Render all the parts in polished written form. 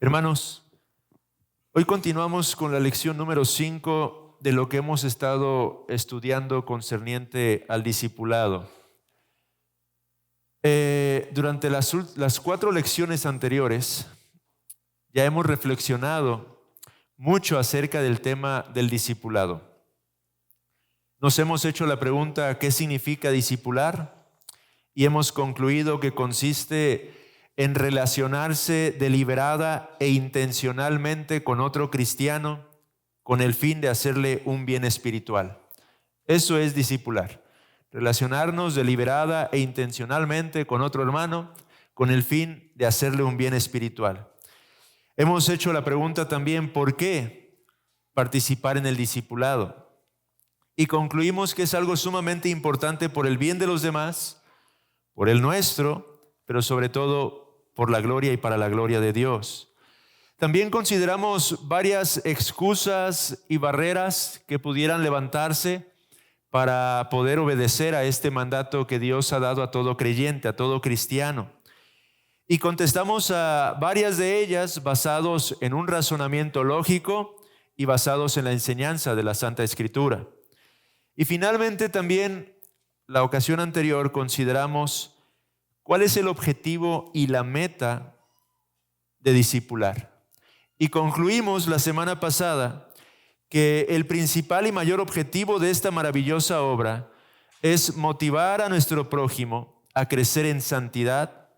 Hermanos, hoy continuamos con la lección número 5 de lo que hemos estado estudiando concerniente al discipulado. Durante las 4 lecciones anteriores ya hemos reflexionado mucho acerca del tema del discipulado. Nos hemos hecho la pregunta: ¿qué significa discipular? Y hemos concluido que consiste en relacionarse deliberada e intencionalmente con otro cristiano con el fin de hacerle un bien espiritual. Eso es discipular. Relacionarnos deliberada e intencionalmente con otro hermano con el fin de hacerle un bien espiritual. Hemos hecho la pregunta también: ¿por qué participar en el discipulado? Y concluimos que es algo sumamente importante por el bien de los demás, por el nuestro, pero sobre todo por la gloria y para la gloria de Dios. También consideramos varias excusas y barreras que pudieran levantarse para poder obedecer a este mandato que Dios ha dado a todo creyente, a todo cristiano. Y contestamos a varias de ellas basados en un razonamiento lógico y basados en la enseñanza de la Santa Escritura. Y finalmente también, la ocasión anterior, consideramos cuál es el objetivo y la meta de discipular. Y concluimos la semana pasada que el principal y mayor objetivo de esta maravillosa obra es motivar a nuestro prójimo a crecer en santidad,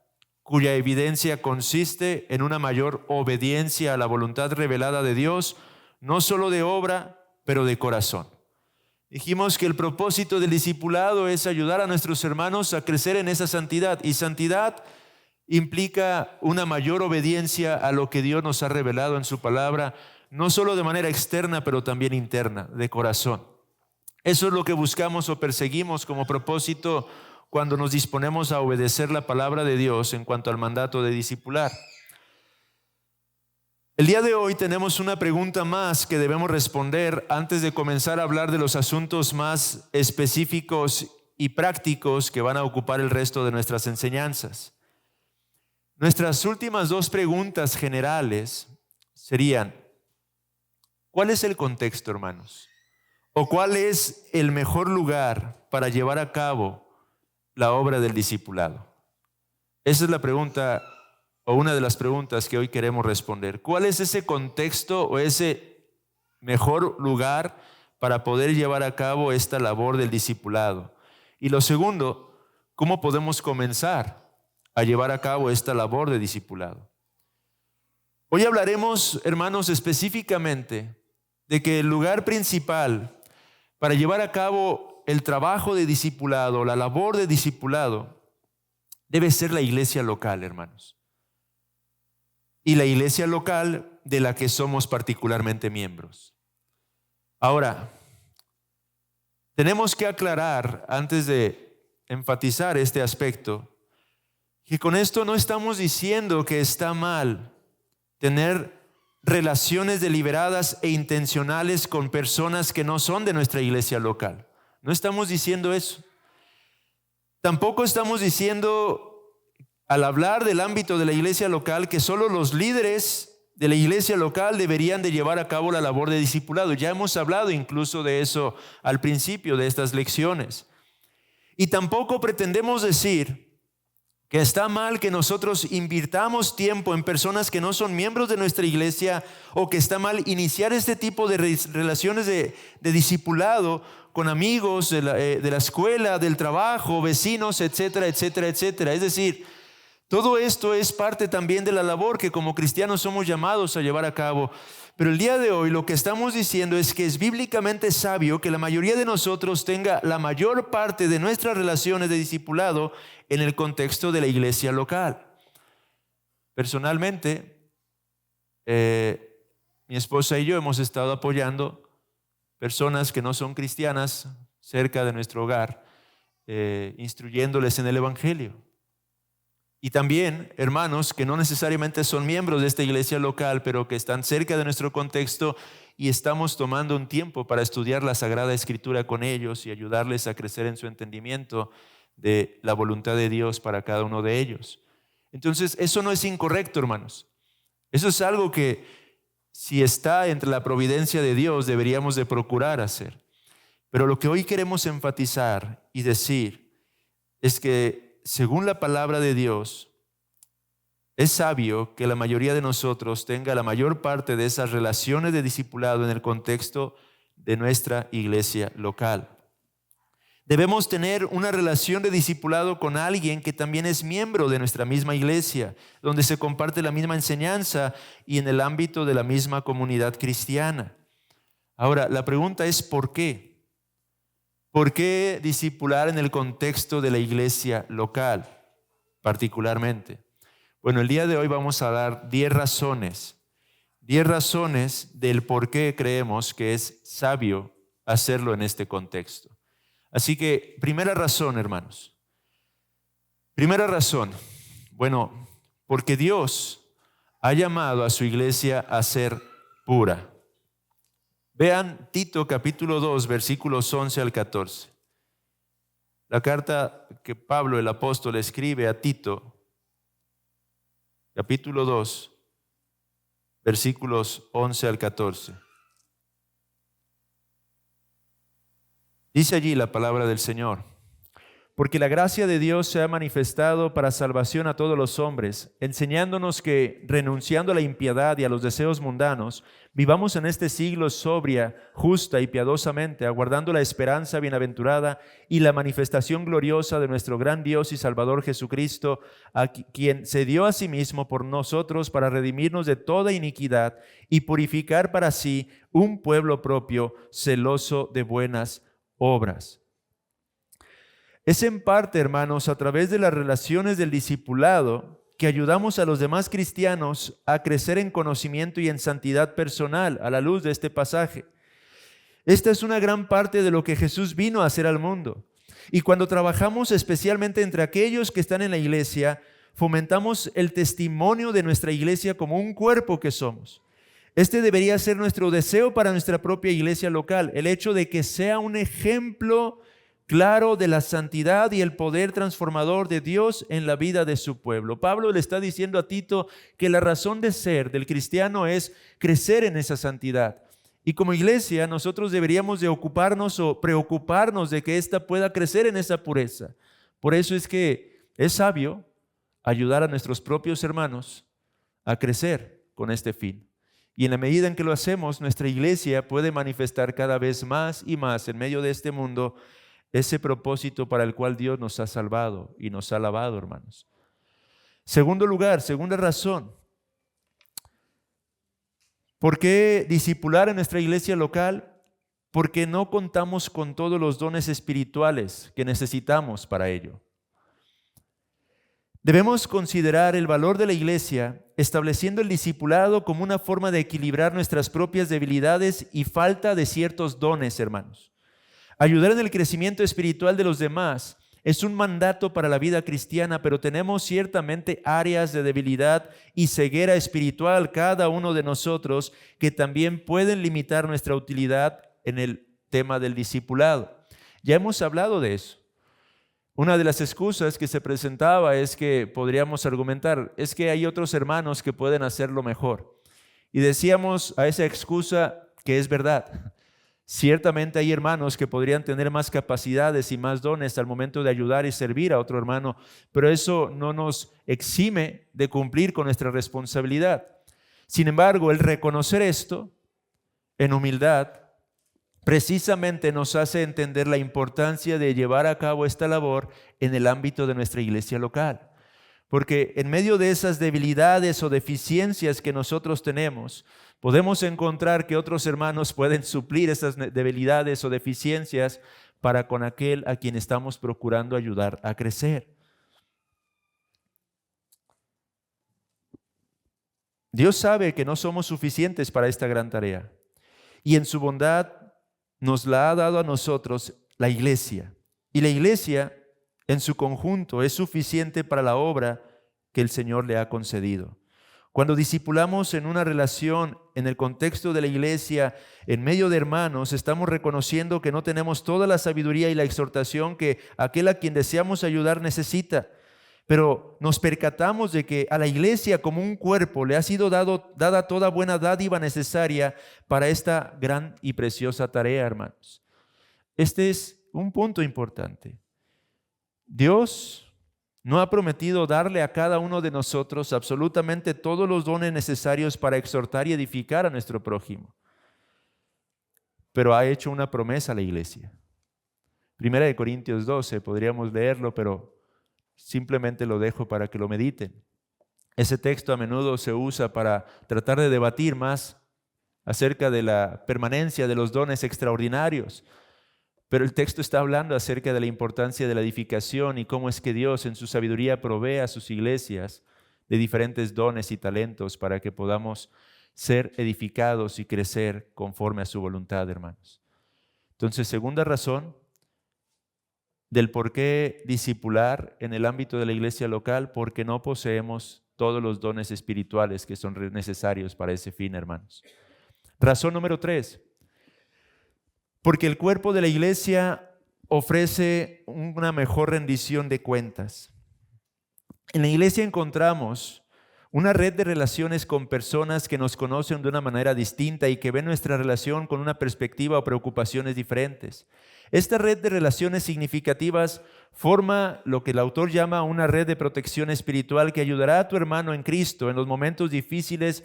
cuya evidencia consiste en una mayor obediencia a la voluntad revelada de Dios, no solo de obra, pero de corazón. Dijimos que el propósito del discipulado es ayudar a nuestros hermanos a crecer en esa santidad, y santidad implica una mayor obediencia a lo que Dios nos ha revelado en su palabra, no solo de manera externa, pero también interna, de corazón. Eso es lo que buscamos o perseguimos como propósito cuando nos disponemos a obedecer la palabra de Dios en cuanto al mandato de discipular. El día de hoy tenemos una pregunta más que debemos responder antes de comenzar a hablar de los asuntos más específicos y prácticos que van a ocupar el resto de nuestras enseñanzas. Nuestras últimas 2 preguntas generales serían: ¿cuál es el contexto, hermanos? ¿O cuál es el mejor lugar para llevar a cabo la obra del discipulado? Esa es la pregunta, o una de las preguntas que hoy queremos responder. ¿Cuál es ese contexto o ese mejor lugar para poder llevar a cabo esta labor del discipulado? Y lo segundo, ¿cómo podemos comenzar a llevar a cabo esta labor de discipulado? Hoy hablaremos, hermanos, específicamente de que el lugar principal para llevar a cabo el trabajo de discipulado, la labor de discipulado, debe ser la iglesia local, hermanos. Y la iglesia local de la que somos particularmente miembros. Ahora, tenemos que aclarar, antes de enfatizar este aspecto, que con esto no estamos diciendo que está mal tener relaciones deliberadas e intencionales con personas que no son de nuestra iglesia local. No estamos diciendo eso. Tampoco estamos diciendo, al hablar del ámbito de la iglesia local, que solo los líderes de la iglesia local deberían de llevar a cabo la labor de discipulado. Ya hemos hablado incluso de eso al principio de estas lecciones. Y tampoco pretendemos decir que está mal que nosotros invirtamos tiempo en personas que no son miembros de nuestra iglesia, o que está mal iniciar este tipo de relaciones de discipulado con amigos de la escuela, del trabajo, vecinos, etcétera, etcétera, etcétera. Es decir, todo esto es parte también de la labor que como cristianos somos llamados a llevar a cabo. Pero el día de hoy lo que estamos diciendo es que es bíblicamente sabio que la mayoría de nosotros tenga la mayor parte de nuestras relaciones de discipulado en el contexto de la iglesia local. Personalmente, mi esposa y yo hemos estado apoyando personas que no son cristianas cerca de nuestro hogar, instruyéndoles en el evangelio. Y también hermanos que no necesariamente son miembros de esta iglesia local, pero que están cerca de nuestro contexto, y estamos tomando un tiempo para estudiar la Sagrada Escritura con ellos y ayudarles a crecer en su entendimiento de la voluntad de Dios para cada uno de ellos. Entonces, eso no es incorrecto, hermanos. Eso es algo que, si está entre la providencia de Dios, deberíamos de procurar hacer. Pero lo que hoy queremos enfatizar y decir es que, según la palabra de Dios, es sabio que la mayoría de nosotros tenga la mayor parte de esas relaciones de discipulado en el contexto de nuestra iglesia local. Debemos tener una relación de discipulado con alguien que también es miembro de nuestra misma iglesia, donde se comparte la misma enseñanza y en el ámbito de la misma comunidad cristiana. Ahora, la pregunta es ¿por qué? ¿Por qué discipular en el contexto de la iglesia local, particularmente? Bueno, el día de hoy vamos a dar 10 razones del por qué creemos que es sabio hacerlo en este contexto. Así que, primera razón, hermanos. Primera razón, bueno, porque Dios ha llamado a su iglesia a ser pura. Vean Tito capítulo 2, versículos 11 al 14. La carta que Pablo, el apóstol, escribe a Tito, capítulo 2, versículos 11 al 14. Dice allí la palabra del Señor: porque la gracia de Dios se ha manifestado para salvación a todos los hombres, enseñándonos que, renunciando a la impiedad y a los deseos mundanos, vivamos en este siglo sobria, justa y piadosamente, aguardando la esperanza bienaventurada y la manifestación gloriosa de nuestro gran Dios y Salvador Jesucristo, a quien se dio a sí mismo por nosotros para redimirnos de toda iniquidad y purificar para sí un pueblo propio, celoso de buenas obras. Es en parte, hermanos, a través de las relaciones del discipulado que ayudamos a los demás cristianos a crecer en conocimiento y en santidad personal a la luz de este pasaje. Esta es una gran parte de lo que Jesús vino a hacer al mundo. Y cuando trabajamos especialmente entre aquellos que están en la iglesia, fomentamos el testimonio de nuestra iglesia como un cuerpo que somos. Este debería ser nuestro deseo para nuestra propia iglesia local, el hecho de que sea un ejemplo claro de la santidad y el poder transformador de Dios en la vida de su pueblo. Pablo le está diciendo a Tito que la razón de ser del cristiano es crecer en esa santidad. Y como iglesia nosotros deberíamos de ocuparnos o preocuparnos de que ésta pueda crecer en esa pureza. Por eso es que es sabio ayudar a nuestros propios hermanos a crecer con este fin. Y en la medida en que lo hacemos, nuestra iglesia puede manifestar cada vez más y más en medio de este mundo ese propósito para el cual Dios nos ha salvado y nos ha lavado, hermanos. Segundo lugar, segunda razón. ¿Por qué discipular en nuestra iglesia local? Porque no contamos con todos los dones espirituales que necesitamos para ello. Debemos considerar el valor de la iglesia estableciendo el discipulado como una forma de equilibrar nuestras propias debilidades y falta de ciertos dones, hermanos. Ayudar en el crecimiento espiritual de los demás es un mandato para la vida cristiana, pero tenemos ciertamente áreas de debilidad y ceguera espiritual cada uno de nosotros que también pueden limitar nuestra utilidad en el tema del discipulado. Ya hemos hablado de eso. Una de las excusas que se presentaba es que podríamos argumentar, es que hay otros hermanos que pueden hacerlo mejor. Y decíamos a esa excusa que es verdad. Ciertamente hay hermanos que podrían tener más capacidades y más dones al momento de ayudar y servir a otro hermano, pero eso no nos exime de cumplir con nuestra responsabilidad. Sin embargo, el reconocer esto en humildad precisamente nos hace entender la importancia de llevar a cabo esta labor en el ámbito de nuestra iglesia local. Porque en medio de esas debilidades o deficiencias que nosotros tenemos, podemos encontrar que otros hermanos pueden suplir esas debilidades o deficiencias para con aquel a quien estamos procurando ayudar a crecer. Dios sabe que no somos suficientes para esta gran tarea y en su bondad nos la ha dado a nosotros la iglesia. Y la iglesia en su conjunto es suficiente para la obra que el Señor le ha concedido. Cuando discipulamos en una relación, en el contexto de la iglesia, en medio de hermanos, estamos reconociendo que no tenemos toda la sabiduría y la exhortación que aquel a quien deseamos ayudar necesita. Pero nos percatamos de que a la iglesia como un cuerpo le ha sido dada toda buena dádiva necesaria para esta gran y preciosa tarea, hermanos. Este es un punto importante. Dios no ha prometido darle a cada uno de nosotros absolutamente todos los dones necesarios para exhortar y edificar a nuestro prójimo, pero ha hecho una promesa a la iglesia. 1 Corintios 12, podríamos leerlo, pero simplemente lo dejo para que lo mediten. Ese texto a menudo se usa para tratar de debatir más acerca de la permanencia de los dones extraordinarios. Pero el texto está hablando acerca de la importancia de la edificación y cómo es que Dios en su sabiduría provee a sus iglesias de diferentes dones y talentos para que podamos ser edificados y crecer conforme a su voluntad, hermanos. Entonces, segunda razón del por qué discipular en el ámbito de la iglesia local, porque no poseemos todos los dones espirituales que son necesarios para ese fin, hermanos. Razón número 3, porque el cuerpo de la iglesia ofrece una mejor rendición de cuentas. En la iglesia encontramos una red de relaciones con personas que nos conocen de una manera distinta y que ven nuestra relación con una perspectiva o preocupaciones diferentes. Esta red de relaciones significativas forma lo que el autor llama una red de protección espiritual que ayudará a tu hermano en Cristo en los momentos difíciles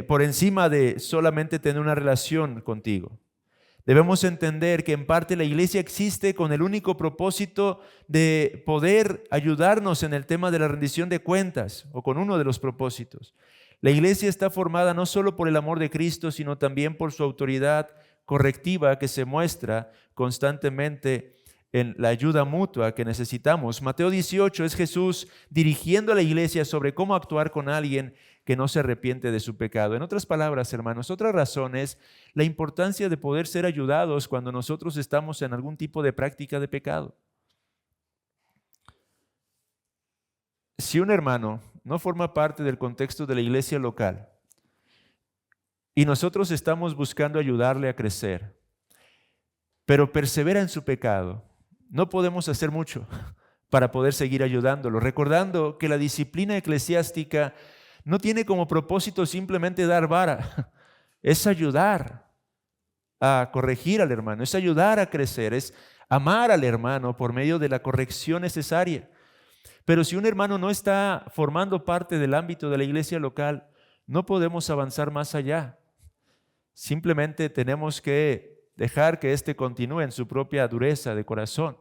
por encima de solamente tener una relación contigo. Debemos entender que en parte la iglesia existe con el único propósito de poder ayudarnos en el tema de la rendición de cuentas, o con uno de los propósitos. La iglesia está formada no solo por el amor de Cristo, sino también por su autoridad correctiva que se muestra constantemente en la ayuda mutua que necesitamos. Mateo 18 es Jesús dirigiendo a la iglesia sobre cómo actuar con alguien que no se arrepiente de su pecado. En otras palabras, hermanos, otra razón es la importancia de poder ser ayudados cuando nosotros estamos en algún tipo de práctica de pecado. Si un hermano no forma parte del contexto de la iglesia local y nosotros estamos buscando ayudarle a crecer, pero persevera en su pecado, no podemos hacer mucho para poder seguir ayudándolo, recordando que la disciplina eclesiástica no tiene como propósito simplemente dar vara, es ayudar a corregir al hermano, es ayudar a crecer, es amar al hermano por medio de la corrección necesaria. Pero si un hermano no está formando parte del ámbito de la iglesia local, no podemos avanzar más allá. Simplemente tenemos que dejar que éste continúe en su propia dureza de corazón.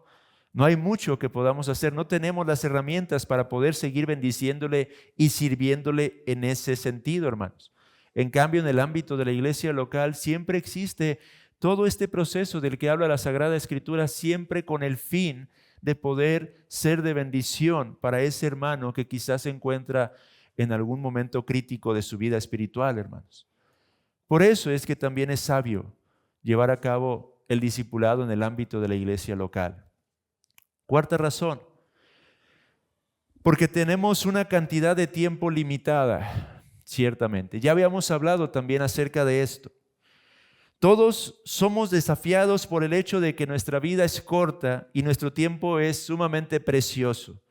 No hay mucho que podamos hacer, no tenemos las herramientas para poder seguir bendiciéndole y sirviéndole en ese sentido, hermanos. En cambio, en el ámbito de la iglesia local siempre existe todo este proceso del que habla la Sagrada Escritura, siempre con el fin de poder ser de bendición para ese hermano que quizás se encuentra en algún momento crítico de su vida espiritual, hermanos. Por eso es que también es sabio llevar a cabo el discipulado en el ámbito de la iglesia local. Cuarta razón, porque tenemos una cantidad de tiempo limitada, ciertamente. Ya habíamos hablado también acerca de esto. Todos somos desafiados por el hecho de que nuestra vida es corta y nuestro tiempo es sumamente precioso.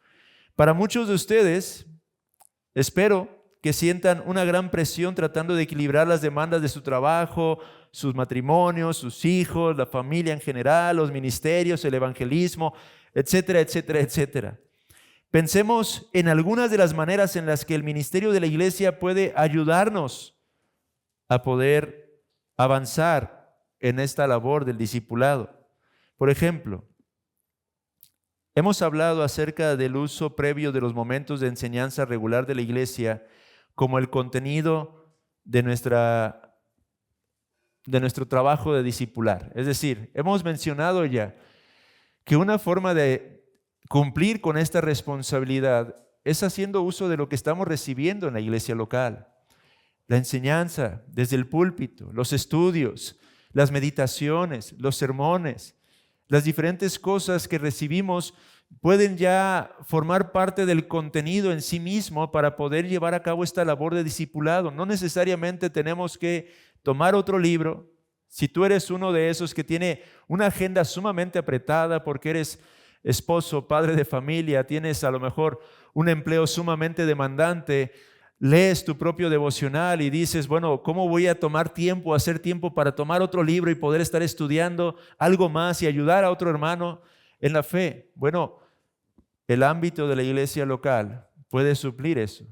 Para muchos de ustedes, espero que sientan una gran presión tratando de equilibrar las demandas de su trabajo, sus matrimonios, sus hijos, la familia en general, los ministerios, el evangelismo, etcétera, etcétera, etcétera. Pensemos en algunas de las maneras en las que el ministerio de la iglesia puede ayudarnos a poder avanzar en esta labor del discipulado. Por ejemplo, hemos hablado acerca del uso previo de los momentos de enseñanza regular de la iglesia como el contenido de nuestro trabajo de discipular. Es decir, hemos mencionado ya que una forma de cumplir con esta responsabilidad es haciendo uso de lo que estamos recibiendo en la iglesia local. La enseñanza desde el púlpito, los estudios, las meditaciones, los sermones, las diferentes cosas que recibimos pueden ya formar parte del contenido en sí mismo para poder llevar a cabo esta labor de discipulado. No necesariamente tenemos que tomar otro libro. Si tú eres uno de esos que tiene una agenda sumamente apretada porque eres esposo, padre de familia, tienes a lo mejor un empleo sumamente demandante, lees tu propio devocional y dices, bueno, ¿cómo voy a tomar tiempo, hacer tiempo para tomar otro libro y poder estar estudiando algo más y ayudar a otro hermano en la fe? Bueno, el ámbito de la iglesia local puede suplir eso,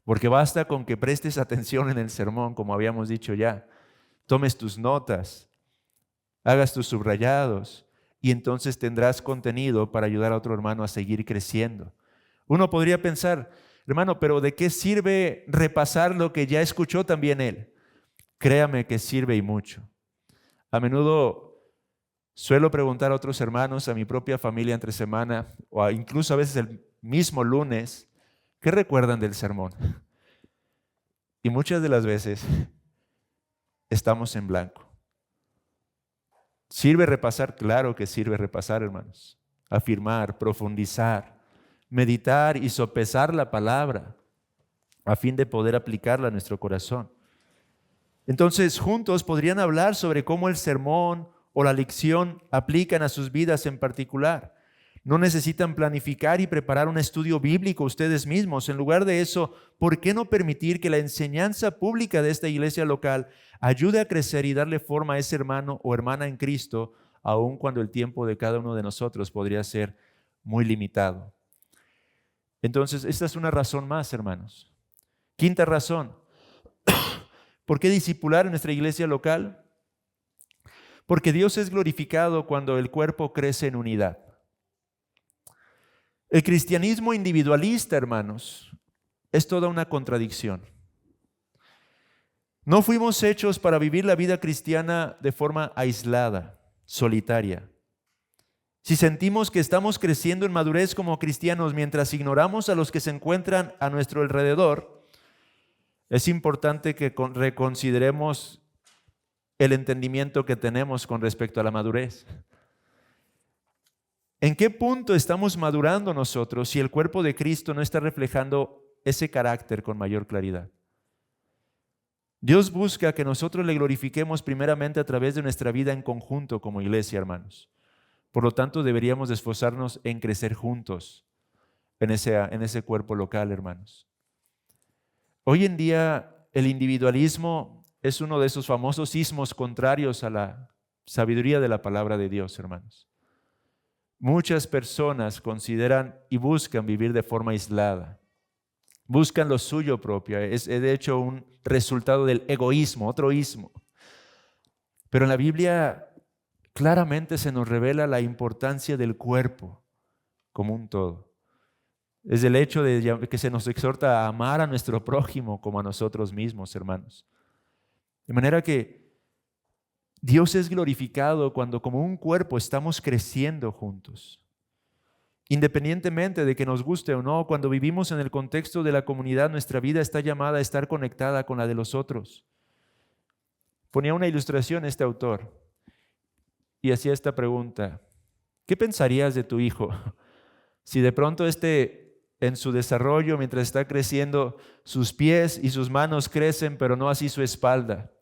porque basta con que prestes atención en el sermón, como habíamos dicho ya, tomes tus notas, hagas tus subrayados y entonces tendrás contenido para ayudar a otro hermano a seguir creciendo. Uno podría pensar, hermano, pero ¿de qué sirve repasar lo que ya escuchó también él? Créame que sirve y mucho. A menudo suelo preguntar a otros hermanos, a mi propia familia entre semana, o incluso a veces el mismo lunes, ¿qué recuerdan del sermón? Y muchas de las veces estamos en blanco. ¿Sirve repasar? Claro que sirve repasar, hermanos. Afirmar, profundizar, meditar y sopesar la palabra a fin de poder aplicarla a nuestro corazón. Entonces, juntos podrían hablar sobre cómo el sermón o la lección aplican a sus vidas en particular. No necesitan planificar y preparar un estudio bíblico ustedes mismos. En lugar de eso, ¿por qué no permitir que la enseñanza pública de esta iglesia local ayude a crecer y darle forma a ese hermano o hermana en Cristo, aun cuando el tiempo de cada uno de nosotros podría ser muy limitado? Entonces, esta es una razón más, hermanos. Quinta razón. ¿Por qué discipular en nuestra iglesia local? Porque Dios es glorificado cuando el cuerpo crece en unidad. El cristianismo individualista, hermanos, es toda una contradicción. No fuimos hechos para vivir la vida cristiana de forma aislada, solitaria. Si sentimos que estamos creciendo en madurez como cristianos mientras ignoramos a los que se encuentran a nuestro alrededor, es importante que reconsideremos el entendimiento que tenemos con respecto a la madurez. ¿En qué punto estamos madurando nosotros si el cuerpo de Cristo no está reflejando ese carácter con mayor claridad? Dios busca que nosotros le glorifiquemos primeramente a través de nuestra vida en conjunto como iglesia, hermanos. Por lo tanto, deberíamos esforzarnos en crecer juntos en ese cuerpo local, hermanos. Hoy en día, el individualismo es uno de esos famosos ismos contrarios a la sabiduría de la palabra de Dios, hermanos. Muchas personas consideran y buscan vivir de forma aislada. Buscan lo suyo propio. Es de hecho un resultado del egoísmo, otro ismo. Pero en la Biblia claramente se nos revela la importancia del cuerpo como un todo. Es el hecho de que se nos exhorta a amar a nuestro prójimo como a nosotros mismos, hermanos. De manera que Dios es glorificado cuando como un cuerpo estamos creciendo juntos. Independientemente de que nos guste o no, cuando vivimos en el contexto de la comunidad, nuestra vida está llamada a estar conectada con la de los otros. Ponía una ilustración este autor y hacía esta pregunta: ¿qué pensarías de tu hijo si de pronto en su desarrollo, mientras está creciendo, sus pies y sus manos crecen, pero no así su espalda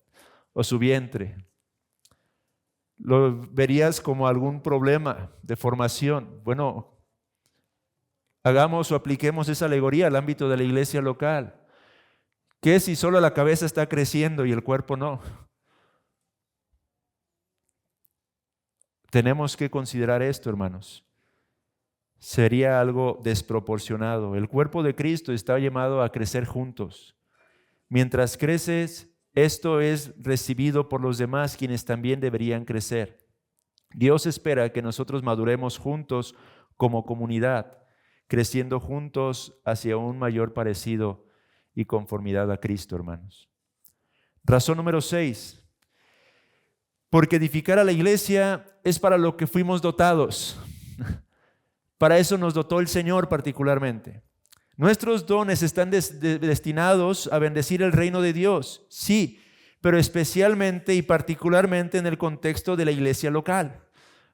o su vientre? ¿Lo verías como algún problema de formación? Bueno, hagamos o apliquemos esa alegoría al ámbito de la iglesia local. ¿Qué si solo la cabeza está creciendo y el cuerpo no? Tenemos que considerar esto, hermanos. Sería algo desproporcionado. El cuerpo de Cristo está llamado a crecer juntos. Mientras creces, esto es recibido por los demás, quienes también deberían crecer. Dios espera que nosotros maduremos juntos como comunidad, creciendo juntos hacia un mayor parecido y conformidad a Cristo, hermanos. Razón número 6. Porque edificar a la iglesia es para lo que fuimos dotados. Para eso nos dotó el Señor particularmente. Nuestros dones están destinados a bendecir el reino de Dios, sí, pero especialmente y particularmente en el contexto de la iglesia local.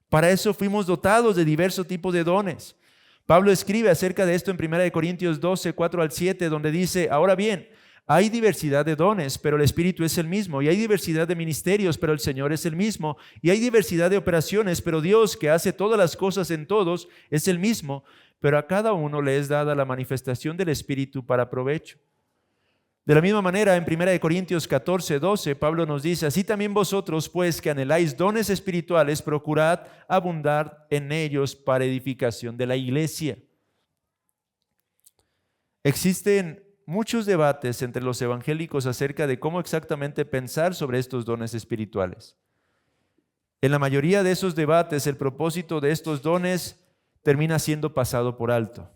Para eso fuimos dotados de diversos tipos de dones. Pablo escribe acerca de esto en 1 Corintios 12, 4 al 7, donde dice: ahora bien, Hay diversidad de dones, pero el Espíritu es el mismo. Y hay diversidad de ministerios, pero el Señor es el mismo. Y hay diversidad de operaciones, pero Dios, que hace todas las cosas en todos, es el mismo. Pero a cada uno le es dada la manifestación del Espíritu para provecho. De la misma manera, en 1 Corintios 14, 12, Pablo nos dice: así también vosotros, pues, que anheláis dones espirituales, procurad abundar en ellos para edificación de la iglesia. Existen muchos debates entre los evangélicos acerca de cómo exactamente pensar sobre estos dones espirituales. En la mayoría de esos debates, el propósito de estos dones termina siendo pasado por alto.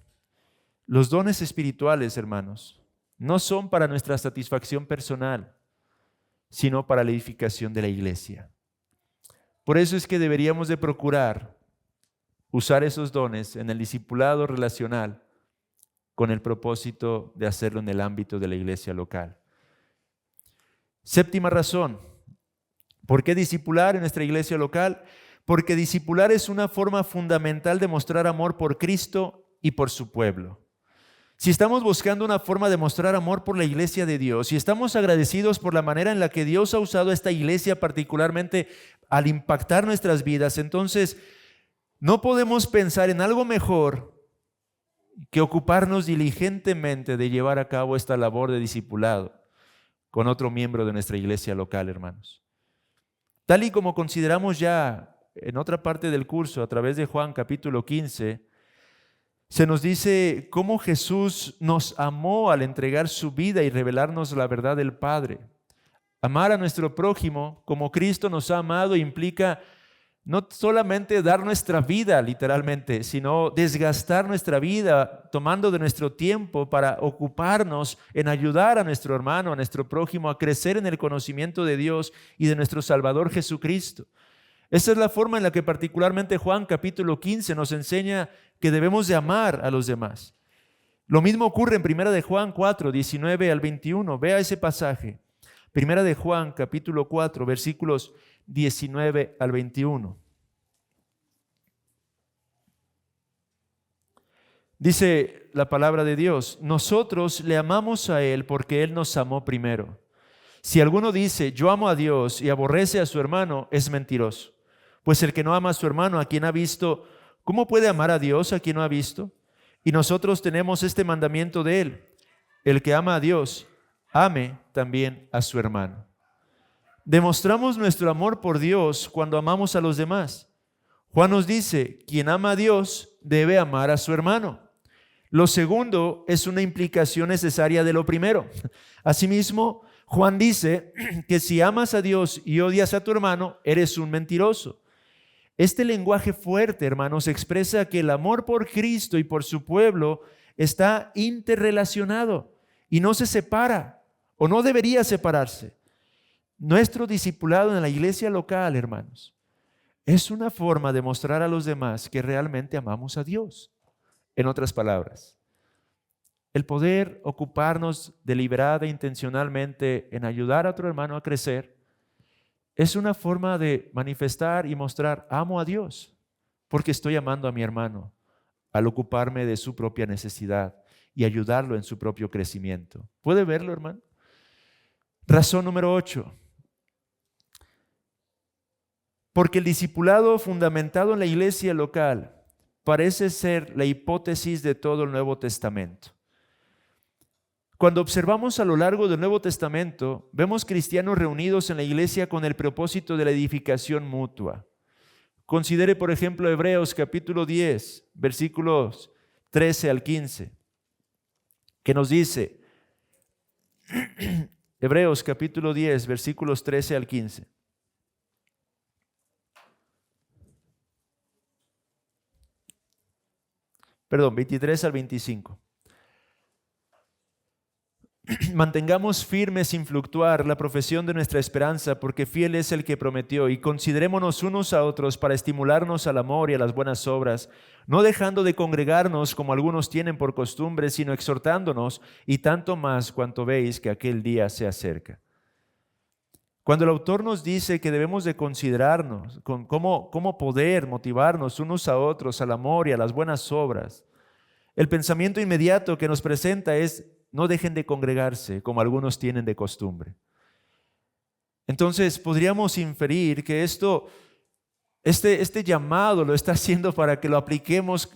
Los dones espirituales, hermanos, no son para nuestra satisfacción personal, sino para la edificación de la iglesia. Por eso es que deberíamos de procurar usar esos dones en el discipulado relacional con el propósito de hacerlo en el ámbito de la iglesia local. Séptima razón, ¿por qué discipular en nuestra iglesia local? Porque discipular es una forma fundamental de mostrar amor por Cristo y por su pueblo. Si estamos buscando una forma de mostrar amor por la iglesia de Dios, si estamos agradecidos por la manera en la que Dios ha usado esta iglesia, particularmente al impactar nuestras vidas, entonces no podemos pensar en algo mejor que ocuparnos diligentemente de llevar a cabo esta labor de discipulado con otro miembro de nuestra iglesia local, hermanos. Tal y como consideramos ya en otra parte del curso, a través de Juan capítulo 15, se nos dice cómo Jesús nos amó al entregar su vida y revelarnos la verdad del Padre. Amar a nuestro prójimo como Cristo nos ha amado implica no solamente dar nuestra vida literalmente, sino desgastar nuestra vida tomando de nuestro tiempo para ocuparnos en ayudar a nuestro hermano, a nuestro prójimo a crecer en el conocimiento de Dios y de nuestro Salvador Jesucristo. Esa es la forma en la que particularmente Juan capítulo 15 nos enseña que debemos de amar a los demás. Lo mismo ocurre en 1 de Juan 4, 19 al 21. Vea ese pasaje. 1 de Juan capítulo 4, versículos 19 al 21. Dice la palabra de Dios: nosotros le amamos a Él porque Él nos amó primero. Si alguno dice, yo amo a Dios y aborrece a su hermano, es mentiroso. Pues el que no ama a su hermano, a quien ha visto, ¿cómo puede amar a Dios a quien no ha visto? Y nosotros tenemos este mandamiento de Él: el que ama a Dios, ame también a su hermano. Demostramos nuestro amor por Dios cuando amamos a los demás. Juan nos dice, quien ama a Dios debe amar a su hermano. Lo segundo es una implicación necesaria de lo primero. Asimismo, Juan dice que si amas a Dios y odias a tu hermano, eres un mentiroso. Este lenguaje fuerte, hermanos, expresa que el amor por Cristo y por su pueblo está interrelacionado y no se separa o no debería separarse. Nuestro discipulado en la iglesia local, hermanos, es una forma de mostrar a los demás que realmente amamos a Dios. En otras palabras, el poder ocuparnos deliberada e intencionalmente en ayudar a otro hermano a crecer es una forma de manifestar y mostrar amo a Dios porque estoy amando a mi hermano al ocuparme de su propia necesidad y ayudarlo en su propio crecimiento. ¿Puede verlo, hermano? Razón número 8. Porque el discipulado fundamentado en la iglesia local parece ser la hipótesis de todo el Nuevo Testamento. Cuando observamos a lo largo del Nuevo Testamento, vemos cristianos reunidos en la iglesia con el propósito de la edificación mutua. Considere, por ejemplo, Hebreos capítulo 10, versículos 13 al 15, que nos dice, Hebreos capítulo 10, versículos 13 al 15. Perdón, 23 al 25. Mantengamos firme sin fluctuar la profesión de nuestra esperanza, porque fiel es el que prometió, y considerémonos unos a otros para estimularnos al amor y a las buenas obras, no dejando de congregarnos como algunos tienen por costumbre, sino exhortándonos, y tanto más cuanto veis que aquel día se acerca. Cuando el autor nos dice que debemos de considerarnos con cómo poder motivarnos unos a otros al amor y a las buenas obras, el pensamiento inmediato que nos presenta es no dejen de congregarse como algunos tienen de costumbre. Entonces podríamos inferir que este llamado lo está haciendo para que lo apliquemos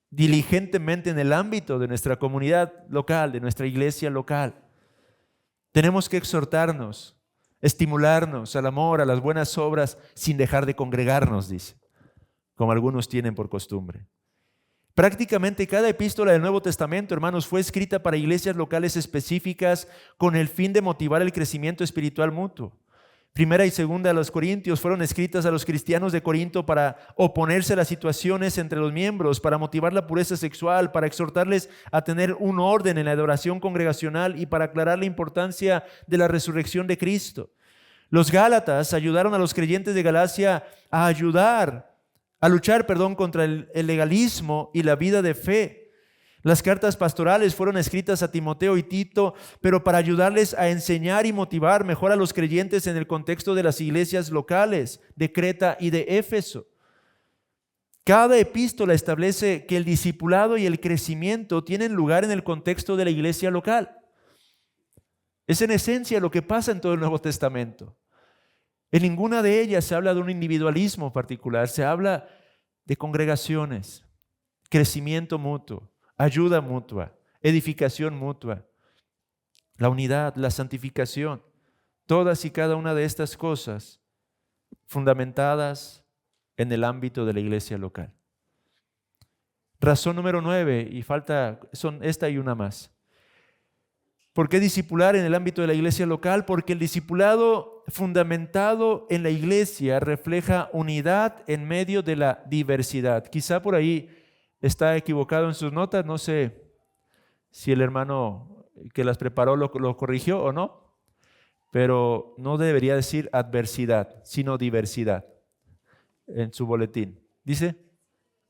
diligentemente en el ámbito de nuestra comunidad local, de nuestra iglesia local. Tenemos que exhortarnos, estimularnos al amor, a las buenas obras, sin dejar de congregarnos, dice, como algunos tienen por costumbre. Prácticamente cada epístola del Nuevo Testamento, hermanos, fue escrita para iglesias locales específicas con el fin de motivar el crecimiento espiritual mutuo. Primera y segunda de los Corintios fueron escritas a los cristianos de Corinto para oponerse a las situaciones entre los miembros, para motivar la pureza sexual, para exhortarles a tener un orden en la adoración congregacional y para aclarar la importancia de la resurrección de Cristo. Los Gálatas ayudaron a los creyentes de Galacia a luchar contra el legalismo y la vida de fe. Las cartas pastorales fueron escritas a Timoteo y Tito, pero para ayudarles a enseñar y motivar mejor a los creyentes en el contexto de las iglesias locales de Creta y de Éfeso. Cada epístola establece que el discipulado y el crecimiento tienen lugar en el contexto de la iglesia local. Es en esencia lo que pasa en todo el Nuevo Testamento. En ninguna de ellas se habla de un individualismo particular, se habla de congregaciones, crecimiento mutuo, ayuda mutua, edificación mutua, la unidad, la santificación, todas y cada una de estas cosas fundamentadas en el ámbito de la iglesia local. Razón número 9, y son esta y una más. ¿Por qué discipular en el ámbito de la iglesia local? Porque el discipulado fundamentado en la iglesia refleja unidad en medio de la diversidad. Quizá por ahí está equivocado en sus notas, no sé si el hermano que las preparó lo corrigió o no, pero no debería decir adversidad, sino diversidad en su boletín. ¿Dice?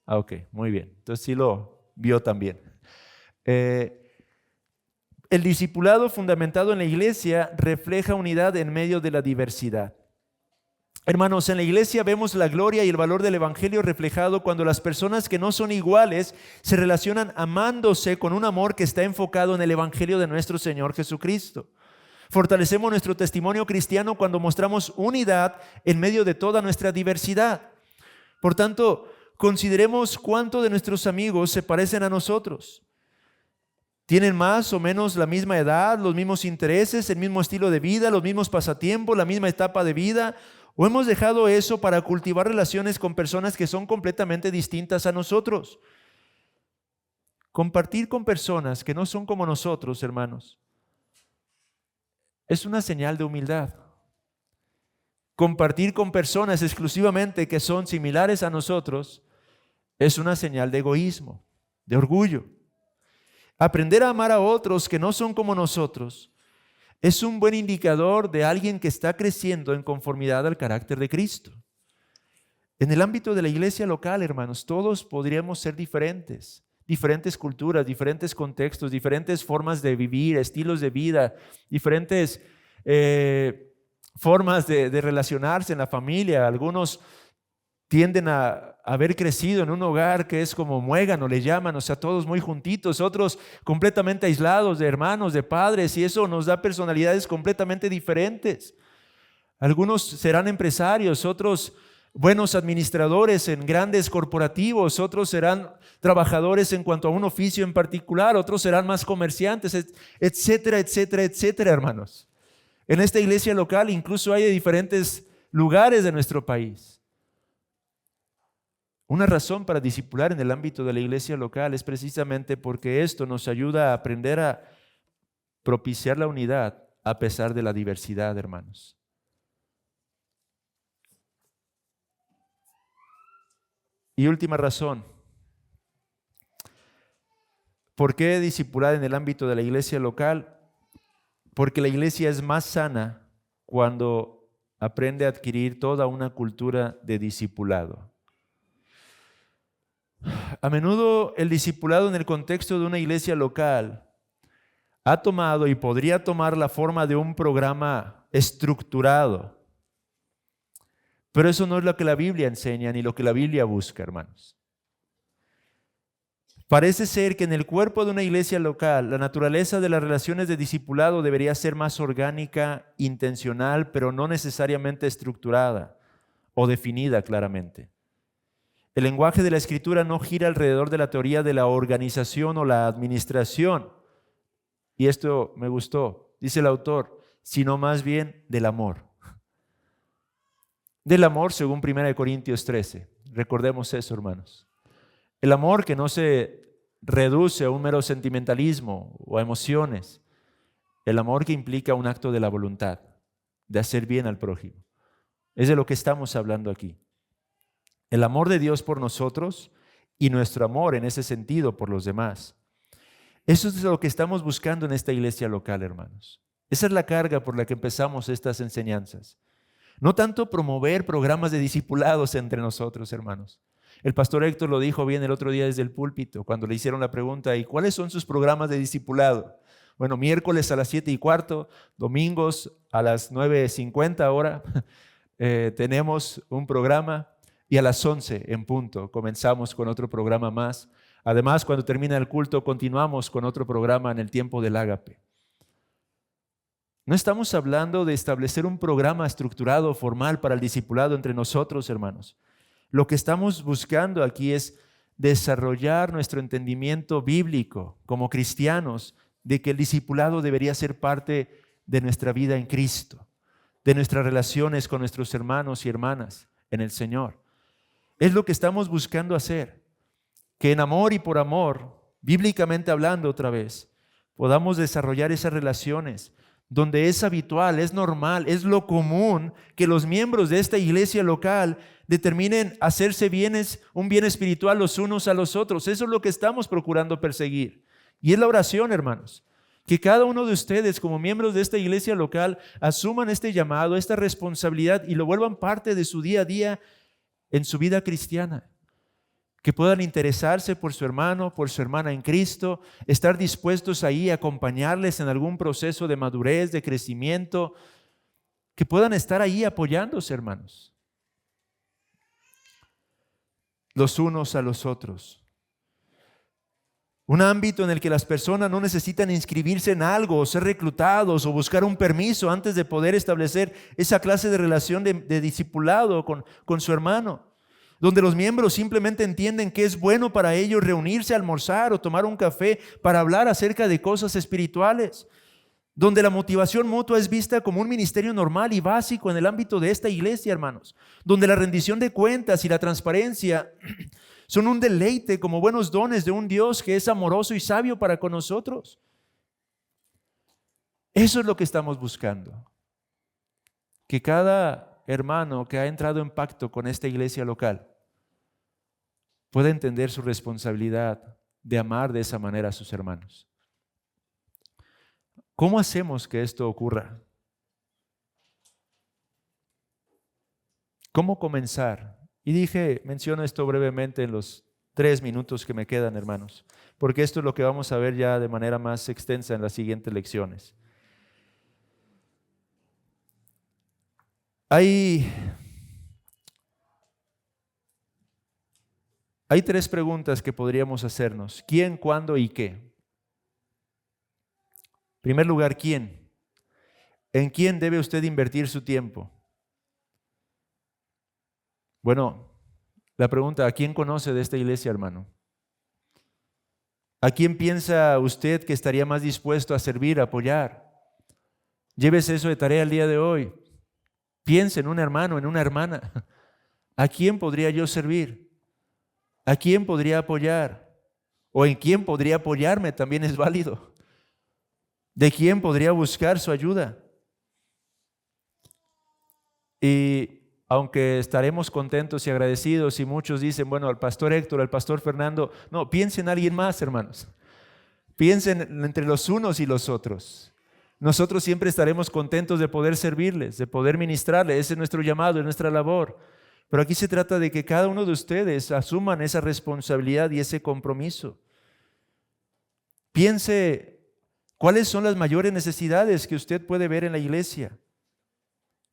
Ok, muy bien. Entonces sí lo vio también. El discipulado fundamentado en la iglesia refleja unidad en medio de la diversidad. Hermanos, en la iglesia vemos la gloria y el valor del evangelio reflejado cuando las personas que no son iguales se relacionan amándose con un amor que está enfocado en el evangelio de nuestro Señor Jesucristo. Fortalecemos nuestro testimonio cristiano cuando mostramos unidad en medio de toda nuestra diversidad. Por tanto, consideremos cuánto de nuestros amigos se parecen a nosotros. Tienen más o menos la misma edad, los mismos intereses, el mismo estilo de vida, los mismos pasatiempos, la misma etapa de vida. ¿O hemos dejado eso para cultivar relaciones con personas que son completamente distintas a nosotros? Compartir con personas que no son como nosotros, hermanos, es una señal de humildad. Compartir con personas exclusivamente que son similares a nosotros es una señal de egoísmo, de orgullo. Aprender a amar a otros que no son como nosotros es un buen indicador de alguien que está creciendo en conformidad al carácter de Cristo. En el ámbito de la iglesia local, hermanos, todos podríamos ser diferentes culturas, diferentes contextos, diferentes formas de vivir, estilos de vida, diferentes formas de relacionarse en la familia. Algunos tienden a haber crecido en un hogar que es como muégano, le llaman, o sea, todos muy juntitos, otros completamente aislados de hermanos, de padres, y eso nos da personalidades completamente diferentes. Algunos serán empresarios, otros buenos administradores en grandes corporativos, otros serán trabajadores en cuanto a un oficio en particular, otros serán más comerciantes, etcétera, etcétera, etcétera, hermanos. En esta iglesia local incluso hay de diferentes lugares de nuestro país. Una razón para discipular en el ámbito de la iglesia local es precisamente porque esto nos ayuda a aprender a propiciar la unidad a pesar de la diversidad, hermanos. Y última razón. ¿Por qué discipular en el ámbito de la iglesia local? Porque la iglesia es más sana cuando aprende a adquirir toda una cultura de discipulado. A menudo el discipulado en el contexto de una iglesia local ha tomado y podría tomar la forma de un programa estructurado. Pero eso no es lo que la Biblia enseña ni lo que la Biblia busca, hermanos. Parece ser que en el cuerpo de una iglesia local, la naturaleza de las relaciones de discipulado debería ser más orgánica, intencional, pero no necesariamente estructurada o definida claramente. El lenguaje de la Escritura no gira alrededor de la teoría de la organización o la administración. Y esto me gustó, dice el autor, sino más bien del amor. Del amor según 1 Corintios 13. Recordemos eso, hermanos. El amor que no se reduce a un mero sentimentalismo o a emociones. El amor que implica un acto de la voluntad, de hacer bien al prójimo. Es de lo que estamos hablando aquí. El amor de Dios por nosotros y nuestro amor en ese sentido por los demás. Eso es lo que estamos buscando en esta iglesia local, hermanos. Esa es la carga por la que empezamos estas enseñanzas. No tanto promover programas de discipulados entre nosotros, hermanos. El pastor Héctor lo dijo bien el otro día desde el púlpito, cuando le hicieron la pregunta, ¿y cuáles son sus programas de discipulado? Bueno, miércoles a las 7:15, domingos a las 9:50 ahora, tenemos un programa y a las 11 en punto comenzamos con otro programa más. Además, cuando termina el culto, continuamos con otro programa en el tiempo del ágape. No estamos hablando de establecer un programa estructurado, formal para el discipulado entre nosotros, hermanos. Lo que estamos buscando aquí es desarrollar nuestro entendimiento bíblico como cristianos de que el discipulado debería ser parte de nuestra vida en Cristo, de nuestras relaciones con nuestros hermanos y hermanas en el Señor. Es lo que estamos buscando hacer, que en amor y por amor, bíblicamente hablando otra vez, podamos desarrollar esas relaciones donde es habitual, es normal, es lo común que los miembros de esta iglesia local determinen hacerse un bien espiritual los unos a los otros. Eso es lo que estamos procurando perseguir. Y es la oración, hermanos, que cada uno de ustedes como miembros de esta iglesia local asuman este llamado, esta responsabilidad y lo vuelvan parte de su día a día en su vida cristiana. Que puedan interesarse por su hermano, por su hermana en Cristo, estar dispuestos ahí a acompañarles en algún proceso de madurez, de crecimiento, que puedan estar ahí apoyándose, hermanos, los unos a los otros. Un ámbito en el que las personas no necesitan inscribirse en algo, o ser reclutados, o buscar un permiso antes de poder establecer esa clase de relación de discipulado con su hermano. Donde los miembros simplemente entienden que es bueno para ellos reunirse, almorzar o tomar un café para hablar acerca de cosas espirituales. Donde la motivación mutua es vista como un ministerio normal y básico en el ámbito de esta iglesia, hermanos. Donde la rendición de cuentas y la transparencia son un deleite como buenos dones de un Dios que es amoroso y sabio para con nosotros. Eso es lo que estamos buscando. Que cada hermano que ha entrado en pacto con esta iglesia local pueda entender su responsabilidad de amar de esa manera a sus hermanos. ¿Cómo hacemos que esto ocurra? ¿Cómo comenzar? Y menciono esto brevemente en los 3 minutos que me quedan, hermanos, porque esto es lo que vamos a ver ya de manera más extensa en las siguientes lecciones. Hay 3 preguntas que podríamos hacernos. ¿Quién, cuándo y qué? En primer lugar, ¿quién? ¿En quién debe usted invertir su tiempo? Bueno, la pregunta, ¿a quién conoce de esta iglesia, hermano? ¿A quién piensa usted que estaría más dispuesto a servir, a apoyar? Llévese eso de tarea el día de hoy. Piense en un hermano, en una hermana. ¿A quién podría yo servir? ¿A quién podría apoyar? ¿O en quién podría apoyarme? También es válido. ¿De quién podría buscar su ayuda? Y aunque estaremos contentos y agradecidos y muchos dicen, bueno, al pastor Héctor, al pastor Fernando, no, piensen en alguien más, hermanos. Piensen entre los unos y los otros. Nosotros siempre estaremos contentos de poder servirles, de poder ministrarles. Ese es nuestro llamado, es nuestra labor. Pero aquí se trata de que cada uno de ustedes asuman esa responsabilidad y ese compromiso. Piense cuáles son las mayores necesidades que usted puede ver en la iglesia.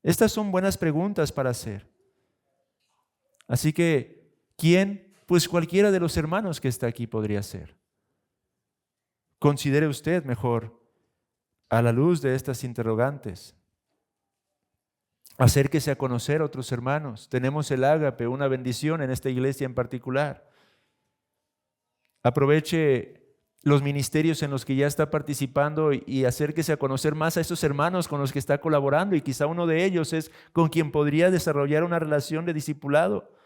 Estas son buenas preguntas para hacer. Así que, ¿quién Pues cualquiera de los hermanos que está aquí podría ser. Considere usted mejor, a la luz de estas interrogantes, acérquese a conocer a otros hermanos. Tenemos el ágape, una bendición en esta iglesia en particular. Aproveche los ministerios en los que ya está participando y acérquese a conocer más a esos hermanos con los que está colaborando, y quizá uno de ellos es con quien podría desarrollar una relación de discipulado.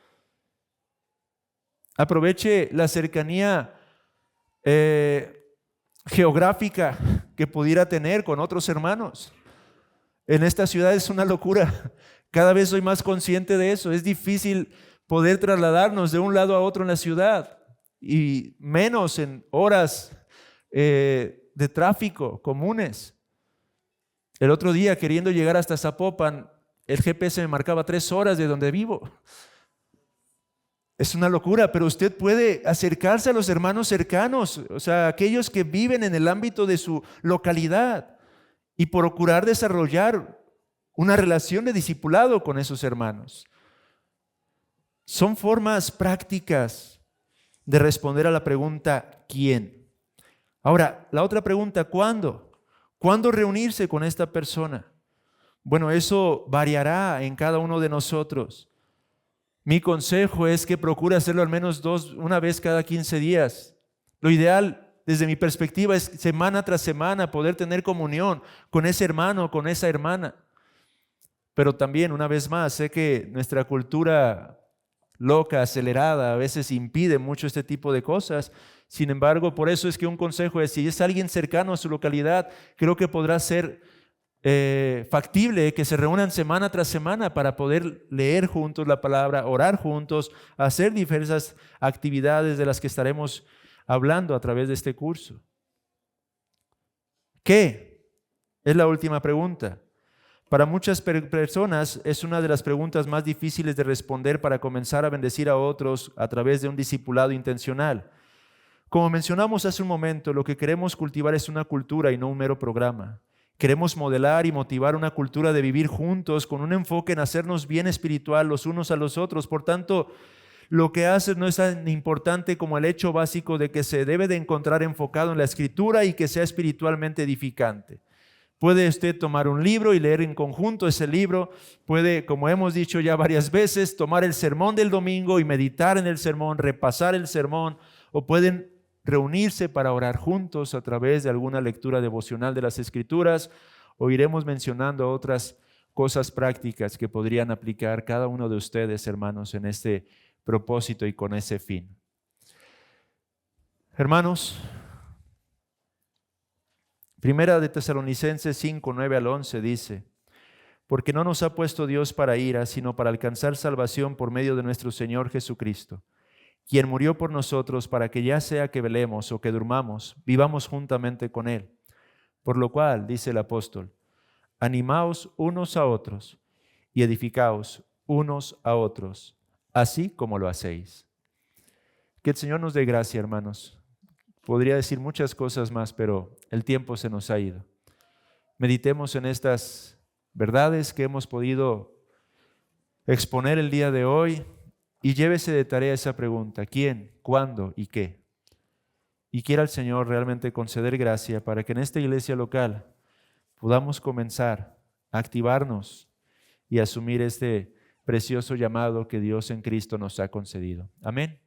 Aproveche la cercanía geográfica que pudiera tener con otros hermanos. En esta ciudad es una locura. Cada vez soy más consciente de eso. Es difícil poder trasladarnos de un lado a otro en la ciudad, y menos en horas de tráfico comunes. El otro día, queriendo llegar hasta Zapopan, el GPS me marcaba 3 horas de donde vivo. Es una locura, pero usted puede acercarse a los hermanos cercanos, o sea, aquellos que viven en el ámbito de su localidad, y procurar desarrollar una relación de discipulado con esos hermanos. Son formas prácticas de responder a la pregunta ¿quién? Ahora, la otra pregunta, ¿cuándo? ¿Cuándo reunirse con esta persona? Bueno, eso variará en cada uno de nosotros. Mi consejo es que procure hacerlo al menos una vez cada 15 días. Lo ideal, desde mi perspectiva, es semana tras semana poder tener comunión con ese hermano, con esa hermana. Pero también, una vez más, sé que nuestra cultura loca, acelerada, a veces impide mucho este tipo de cosas. Sin embargo, por eso es que un consejo es, si es alguien cercano a su localidad, creo que podrá ser factible que se reúnan semana tras semana para poder leer juntos la palabra, orar juntos, hacer diversas actividades de las que estaremos hablando a través de este curso. ¿Qué? Es la última pregunta. Para muchas personas es una de las preguntas más difíciles de responder para comenzar a bendecir a otros a través de un discipulado intencional. Como mencionamos hace un momento, lo que queremos cultivar es una cultura y no un mero programa. Queremos modelar y motivar una cultura de vivir juntos con un enfoque en hacernos bien espiritual los unos a los otros. Por tanto, lo que haces no es tan importante como el hecho básico de que se debe de encontrar enfocado en la Escritura y que sea espiritualmente edificante. Puede usted tomar un libro y leer en conjunto ese libro. Puede, como hemos dicho ya varias veces, tomar el sermón del domingo y meditar en el sermón, repasar el sermón, o pueden reunirse para orar juntos a través de alguna lectura devocional de las Escrituras, o iremos mencionando otras cosas prácticas que podrían aplicar cada uno de ustedes, hermanos, en este propósito y con ese fin. Hermanos, Primera de Tesalonicenses 5, 9 al 11 dice: porque no nos ha puesto Dios para ira, sino para alcanzar salvación por medio de nuestro Señor Jesucristo, quien murió por nosotros para que ya sea que velemos o que durmamos, vivamos juntamente con Él. Por lo cual, dice el apóstol, animaos unos a otros y edificaos unos a otros, así como lo hacéis. Que el Señor nos dé gracia, hermanos. Podría decir muchas cosas más, pero el tiempo se nos ha ido. Meditemos en estas verdades que hemos podido exponer el día de hoy y llévese de tarea esa pregunta: ¿quién, cuándo y qué? Y quiera el Señor realmente conceder gracia para que en esta iglesia local podamos comenzar a activarnos y asumir este precioso llamado que Dios en Cristo nos ha concedido. Amén.